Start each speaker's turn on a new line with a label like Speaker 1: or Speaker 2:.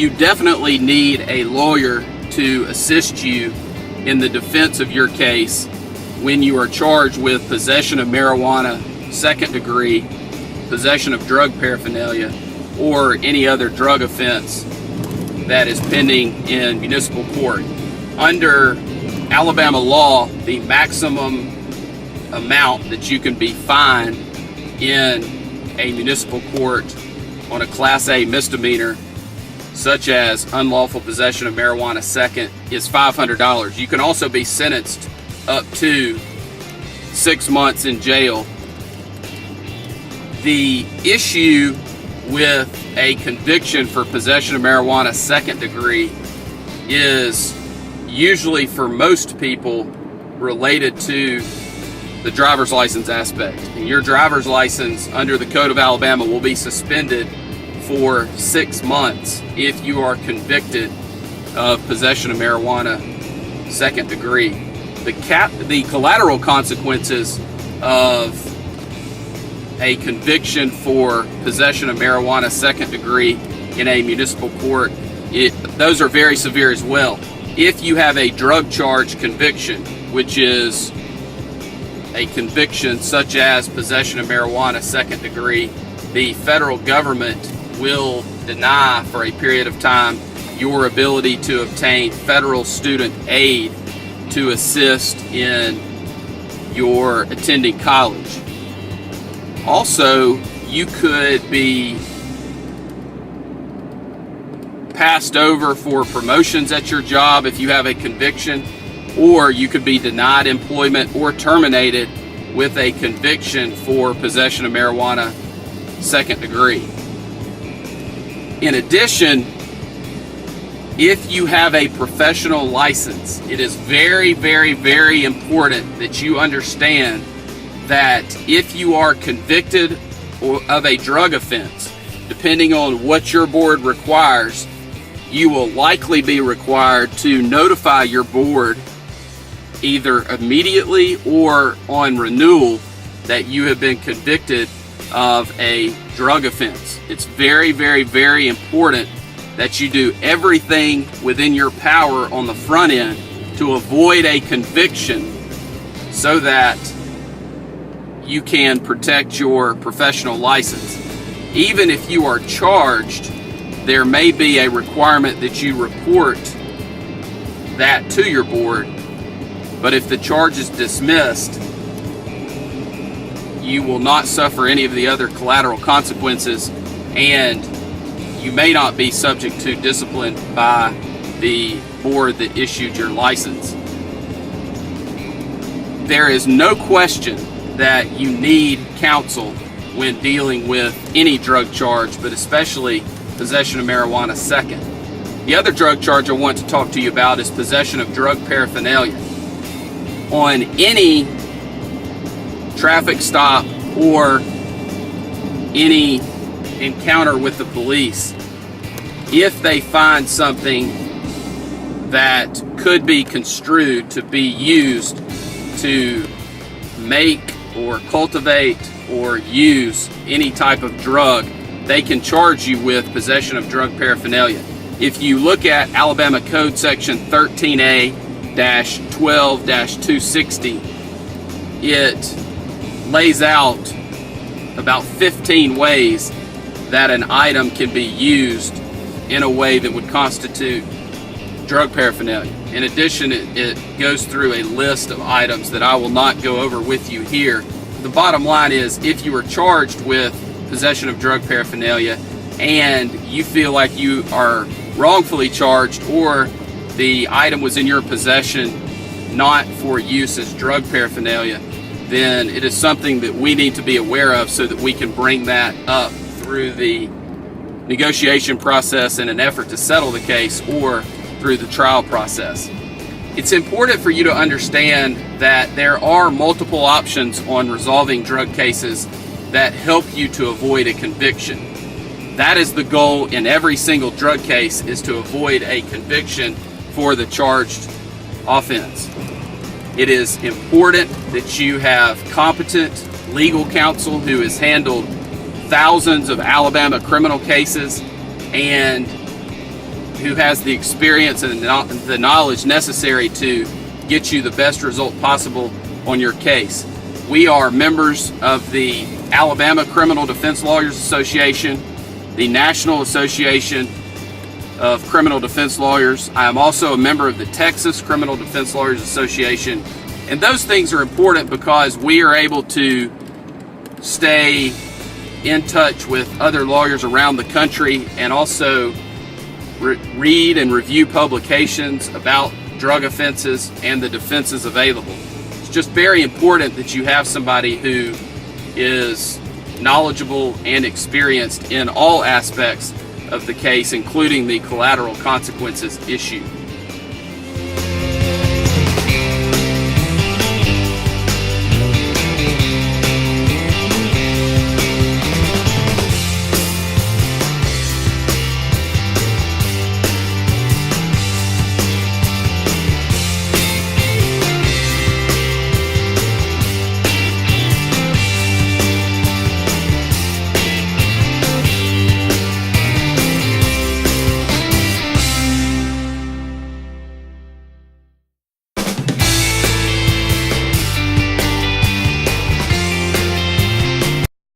Speaker 1: you definitely need a lawyer to assist you in the defense of your case when you are charged with possession of marijuana, second degree, possession of drug paraphernalia, or any other drug offense that is pending in municipal court. Under Alabama law, the maximum amount that you can be fined in a municipal court on a Class A misdemeanor, such as unlawful possession of marijuana second, is $500. You can also be sentenced up to 6 months in jail. The issue with a conviction for possession of marijuana second degree is usually, for most people, related to the driver's license aspect. And your driver's license under the Code of Alabama will be suspended for 6 months if you are convicted of possession of marijuana second degree. The collateral consequences of a conviction for possession of marijuana second degree in a municipal court, those are very severe as well. If you have a drug charge conviction, which is a conviction such as possession of marijuana second degree, the federal government will deny for a period of time your ability to obtain federal student aid to assist in your attending college. Also, you could be passed over for promotions at your job if you have a conviction, or you could be denied employment or terminated with a conviction for possession of marijuana second degree. In addition, if you have a professional license, it is very, very, very important that you understand that if you are convicted of a drug offense, depending on what your board requires, you will likely be required to notify your board either immediately or on renewal that you have been convicted of a drug offense. It's very, very, very important that you do everything within your power on the front end to avoid a conviction so that you can protect your professional license. Even if you are charged, there may be a requirement that you report that to your board, but if the charge is dismissed, you will not suffer any of the other collateral consequences, and you may not be subject to discipline by the board that issued your license. There is no question that you need counsel when dealing with any drug charge, but especially possession of marijuana second. The other drug charge I want to talk to you about is possession of drug paraphernalia. On any traffic stop or any encounter with the police, if they find something that could be construed to be used to make or cultivate or use any type of drug, they can charge you with possession of drug paraphernalia. If you look at Alabama Code Section 13A-12-260, it lays out about 15 ways that an item can be used in a way that would constitute drug paraphernalia. In addition, it goes through a list of items that I will not go over with you here. The bottom line is, if you are charged with possession of drug paraphernalia and you feel like you are wrongfully charged, or the item was in your possession not for use as drug paraphernalia, then it is something that we need to be aware of so that we can bring that up through the negotiation process in an effort to settle the case, or through the trial process. It's important for you to understand that there are multiple options on resolving drug cases that help you to avoid a conviction. That is the goal in every single drug case, is to avoid a conviction for the charged offense. It is important that you have competent legal counsel who has handled thousands of Alabama criminal cases and who has the experience and the knowledge necessary to get you the best result possible on your case. We are members of the Alabama Criminal Defense Lawyers Association, the National Association of Criminal Defense Lawyers. I am also a member of the Texas Criminal Defense Lawyers Association. And those things are important because we are able to stay in touch with other lawyers around the country and also read and review publications about drug offenses and the defenses available. It's just very important that you have somebody who is knowledgeable and experienced in all aspects of the case, including the collateral consequences issue.